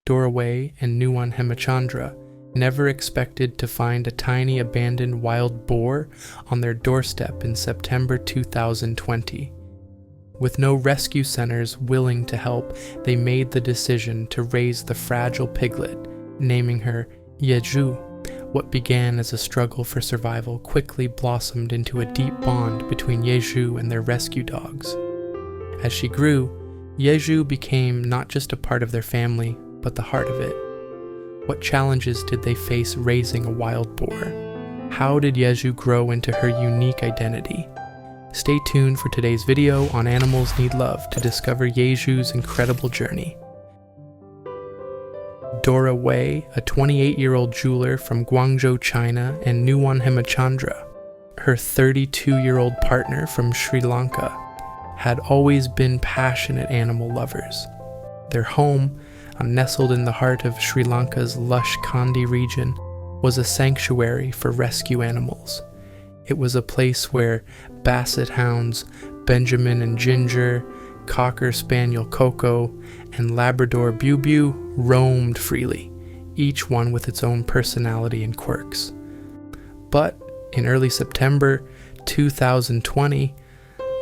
Dora and Nuwan Hemachandra never expected to find a tiny abandoned wild boar on their doorstep in September 2020. With no rescue centers willing to help, they made the decision to raise the fragile piglet, naming her Yezhu. What began as a struggle for survival quickly blossomed into a deep bond between Yezhu and their rescue dogs. As she grew, Yezhu became not just a part of their family, but the heart of it. What challenges did they face raising a wild boar? How did Yezhu grow into her unique identity? Stay tuned for today's video on Animals Need Love to discover Yezhu's incredible journey. Dora, a 28-year-old jeweler from Guangzhou, China, and Nuwan Hemachandra, her 32-year-old partner from Sri Lanka, had always been passionate animal lovers. Their home, nestled in the heart of Sri Lanka's lush Kandy region, was a sanctuary for rescue animals. It was a place where basset hounds Benjamin and Ginger, Cocker Spaniel Coco, and Labrador Beau roamed freely, each one with its own personality and quirks. But in early September 2020,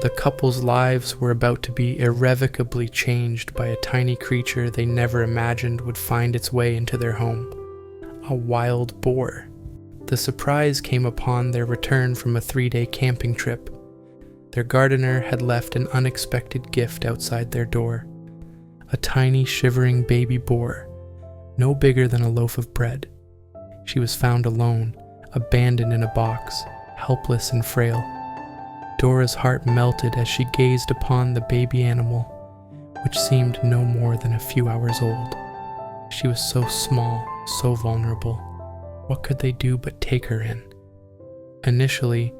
the couple's lives were about to be irrevocably changed by a tiny creature they never imagined would find its way into their home: a wild boar. The surprise came upon their return from a 3-day camping trip. Their gardener had left an unexpected gift outside their door: a tiny, shivering baby boar, no bigger than a loaf of bread. She was found alone, abandoned in a box, helpless and frail. Dora's heart melted as she gazed upon the baby animal, which seemed no more than a few hours old. She was so small, so vulnerable. What could they do but take her in? Initially,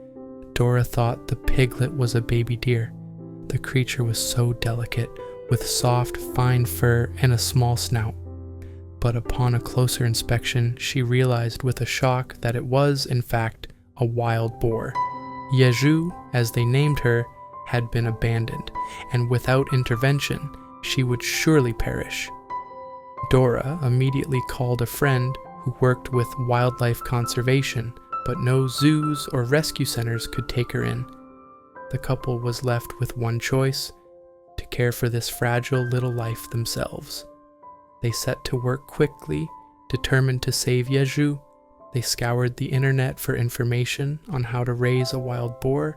Dora thought the piglet was a baby deer. The creature was so delicate, with soft, fine fur and a small snout. But upon a closer inspection, she realized with a shock that it was, in fact, a wild boar. Yezhu, as they named her, had been abandoned, and without intervention, she would surely perish. Dora immediately called a friend who worked with wildlife conservation, but no zoos or rescue centers could take her in. The couple was left with one choice: to care for this fragile little life themselves. They set to work quickly, determined to save Yezhu. They scoured the internet for information on how to raise a wild boar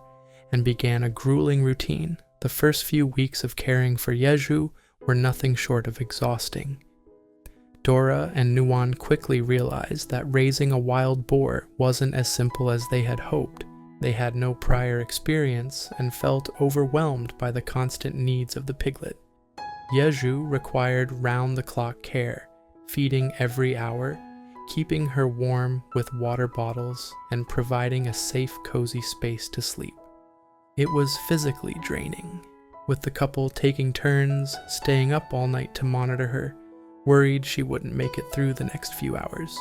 and began a grueling routine. The first few weeks of caring for Yezhu were nothing short of exhausting. Dora and Nuwan quickly realized that raising a wild boar wasn't as simple as they had hoped. They had no prior experience and felt overwhelmed by the constant needs of the piglet. Yezhu required round-the-clock care, feeding every hour, keeping her warm with water bottles, and providing a safe, cozy space to sleep. It was physically draining, with the couple taking turns staying up all night to monitor her, worried she wouldn't make it through the next few hours.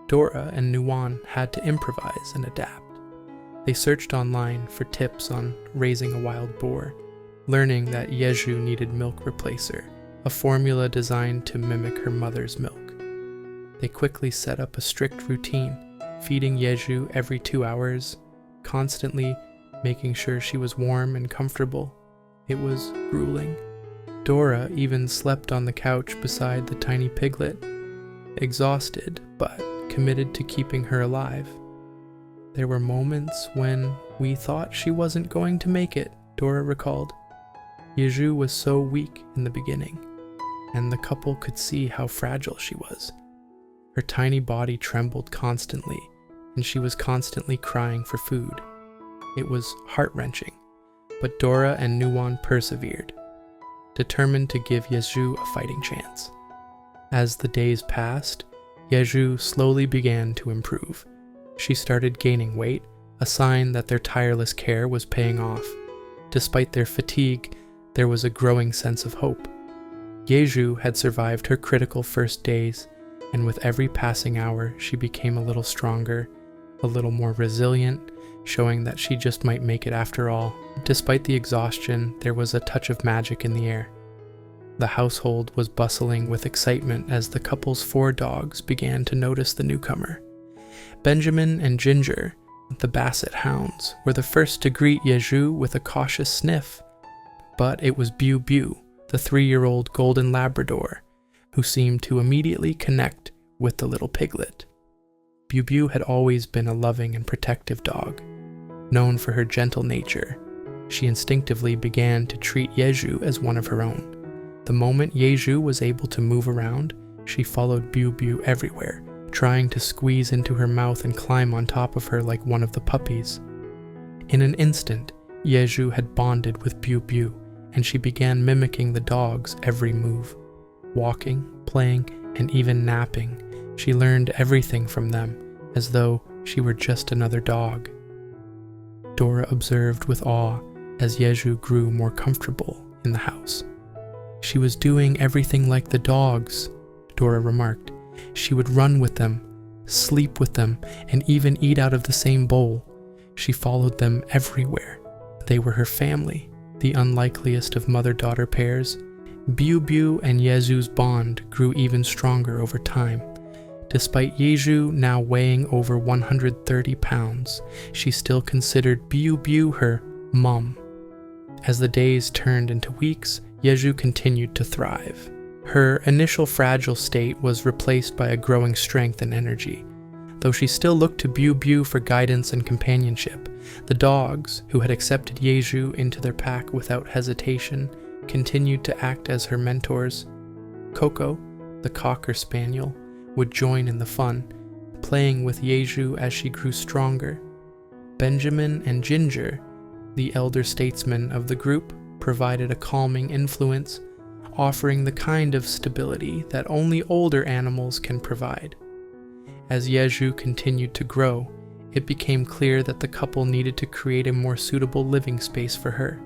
Dora and Nuwan had to improvise and adapt. They searched online for tips on raising a wild boar, learning that Yezhu needed milk replacer, a formula designed to mimic her mother's milk. They quickly set up a strict routine, feeding Yezhu every 2 hours, constantly making sure she was warm and comfortable. It was grueling. Dora even slept on the couch beside the tiny piglet, exhausted but committed to keeping her alive. There were moments when we thought she wasn't going to make it, Dora recalled. Yezhu was so weak in the beginning, and the couple could see how fragile she was. Her tiny body trembled constantly, and she was constantly crying for food. It was heart-wrenching, but Dora and Nuwan persevered, determined to give Yezhu a fighting chance. As the days passed, Yezhu slowly began to improve. She started gaining weight, a sign that their tireless care was paying off. Despite their fatigue, there was a growing sense of hope. Yezhu had survived her critical first days, and with every passing hour, she became a little stronger, a little more resilient, showing that she just might make it after all. Despite the exhaustion, there was a touch of magic in the air. The household was bustling with excitement as the couple's 4 dogs began to notice the newcomer. Benjamin and Ginger, the Basset hounds, were the first to greet Yezhu with a cautious sniff. But it was Bew Bew, the 3-year-old golden Labrador, who seemed to immediately connect with the little piglet. Bew Bew had always been a loving and protective dog. Known for her gentle nature, she instinctively began to treat Yezhu as one of her own. The moment Yezhu was able to move around, she followed Bew Bew everywhere, trying to squeeze into her mouth and climb on top of her like one of the puppies. In an instant, Yezhu had bonded with Bew Bew, and she began mimicking the dog's every move. Walking, playing, and even napping, she learned everything from them, as though she were just another dog. Dora observed with awe as Yezhu grew more comfortable in the house. "She was doing everything like the dogs," Dora remarked. "She would run with them, sleep with them, and even eat out of the same bowl. She followed them everywhere. They were her family, the unlikeliest of mother-daughter pairs." Bew Bew and Yezhu's bond grew even stronger over time. Despite Yezhu now weighing over 130 pounds, she still considered Bew Bew her mum. As the days turned into weeks, Yezhu continued to thrive. Her initial fragile state was replaced by a growing strength and energy. Though she still looked to Bew Bew for guidance and companionship, the dogs, who had accepted Yezhu into their pack without hesitation, continued to act as her mentors. Coco, the Cocker Spaniel, would join in the fun, playing with Yezhu as she grew stronger. Benjamin and Ginger, the elder statesmen of the group, provided a calming influence, offering the kind of stability that only older animals can provide. As Yezhu continued to grow, it became clear that the couple needed to create a more suitable living space for her.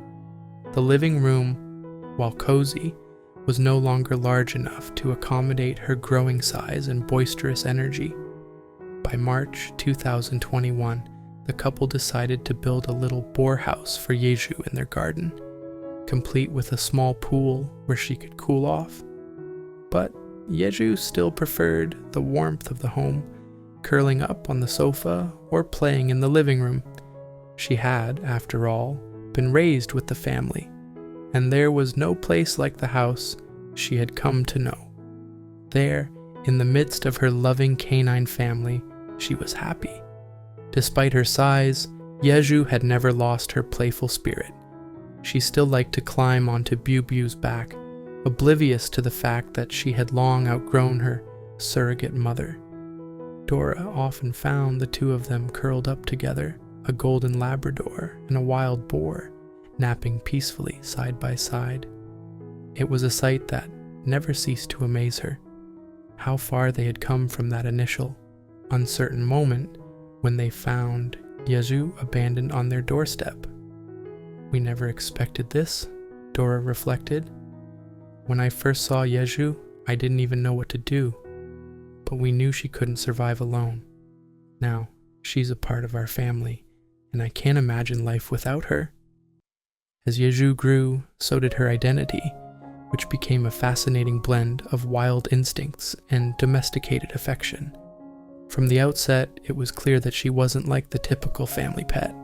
The living room, while cozy, was no longer large enough to accommodate her growing size and boisterous energy. By March 2021, the couple decided to build a little boar house for Yezhu in their garden, complete with a small pool where she could cool off. But Yezhu still preferred the warmth of the home, curling up on the sofa or playing in the living room. She had, after all, been raised with the family, and there was no place like the house she had come to know. There, in the midst of her loving canine family, she was happy. Despite her size, Yezhu had never lost her playful spirit. She still liked to climb onto Bew Bew's back, oblivious to the fact that she had long outgrown her surrogate mother. Dora often found the two of them curled up together, a golden Labrador and a wild boar, napping peacefully side by side. It was a sight that never ceased to amaze her. How far they had come from that initial, uncertain moment when they found Yezhu abandoned on their doorstep. "We never expected this," Dora reflected. "When I first saw Yezhu, I didn't even know what to do. But we knew she couldn't survive alone. Now, she's a part of our family, and I can't imagine life without her." As Yezhu grew, so did her identity, which became a fascinating blend of wild instincts and domesticated affection. From the outset, it was clear that she wasn't like the typical family pet.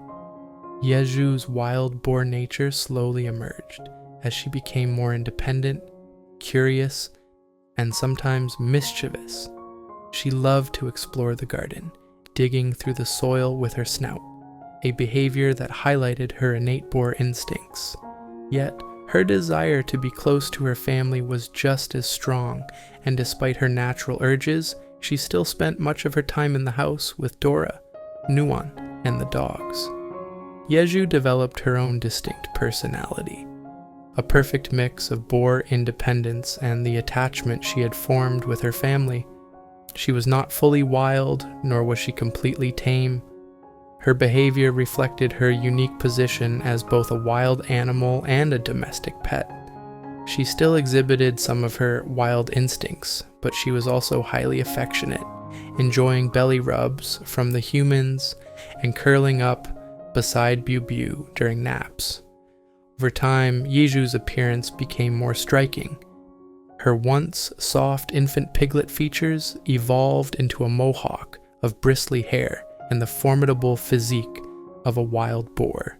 Yezhu's wild boar nature slowly emerged as she became more independent, curious, and sometimes mischievous. She loved to explore the garden, digging through the soil with her snout, a behavior that highlighted her innate boar instincts. Yet, her desire to be close to her family was just as strong, and despite her natural urges, she still spent much of her time in the house with Dora, Nuwan, and the dogs. Yezhu developed her own distinct personality, a perfect mix of boar independence and the attachment she had formed with her family. She was not fully wild, nor was she completely tame. Her behavior reflected her unique position as both a wild animal and a domestic pet. She still exhibited some of her wild instincts, but she was also highly affectionate, enjoying belly rubs from the humans and curling up beside Bew Bew during naps. Over time, Yezhu's appearance became more striking, Her once soft infant piglet features evolved into a mohawk of bristly hair and the formidable physique of a wild boar.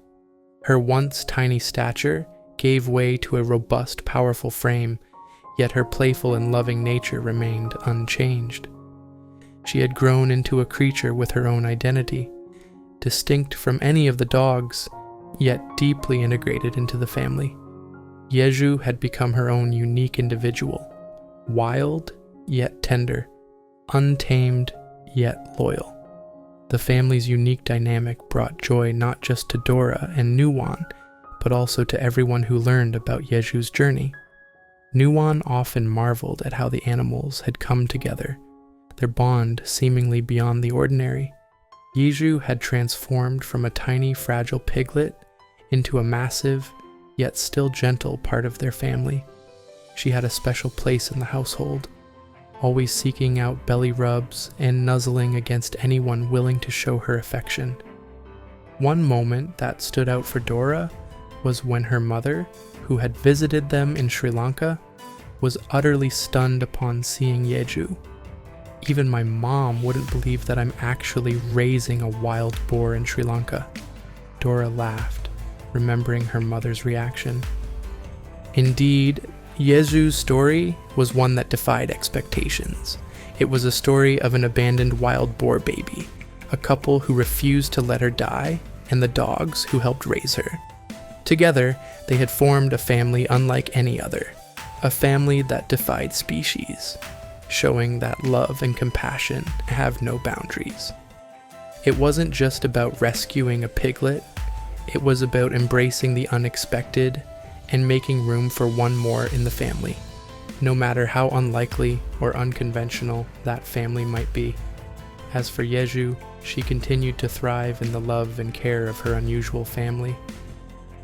Her once tiny stature gave way to a robust, powerful frame, yet her playful and loving nature remained unchanged. She had grown into a creature with her own identity, distinct from any of the dogs, yet deeply integrated into the family. Yezhu had become her own unique individual, wild yet tender, untamed yet loyal. The family's unique dynamic brought joy not just to Dora and Nuwan, but also to everyone who learned about Yezhu's journey. Nuwan often marveled at how the animals had come together, their bond seemingly beyond the ordinary. Yezhu had transformed from a tiny, fragile piglet into a massive, yet still gentle part of their family. She had a special place in the household, always seeking out belly rubs and nuzzling against anyone willing to show her affection. One moment that stood out for Dora was when her mother, who had visited them in Sri Lanka, was utterly stunned upon seeing Yezhu. Even my mom wouldn't believe that I'm actually raising a wild boar in Sri Lanka. Dora laughed, remembering her mother's reaction. Indeed, Yezhu's story was one that defied expectations. It was a story of an abandoned wild boar baby, a couple who refused to let her die, and the dogs who helped raise her. Together, they had formed a family unlike any other, a family that defied species, showing that love and compassion have no boundaries. It wasn't just about rescuing a piglet, it was about embracing the unexpected and making room for one more in the family, no matter how unlikely or unconventional that family might be. As for Yezhu, she continued to thrive in the love and care of her unusual family.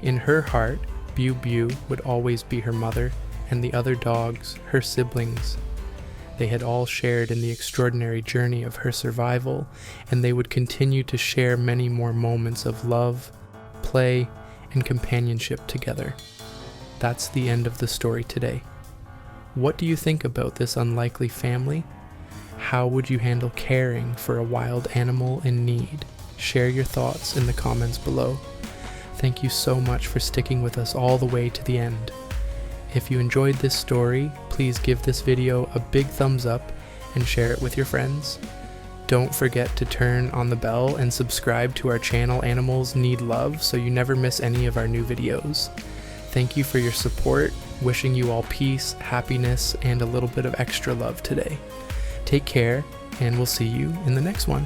In her heart, Bew Bew would always be her mother, and the other dogs, her siblings. They had all shared in the extraordinary journey of her survival, and they would continue to share many more moments of love, play, and companionship together. That's the end of the story today. What do you think about this unlikely family? How would you handle caring for a wild animal in need? Share your thoughts in the comments below. Thank you so much for sticking with us all the way to the end. If you enjoyed this story, please give this video a big thumbs up and share it with your friends. Don't forget to turn on the bell and subscribe to our channel Animals Need Love so you never miss any of our new videos. Thank you for your support, wishing you all peace, happiness, and a little bit of extra love today. Take care, and we'll see you in the next one.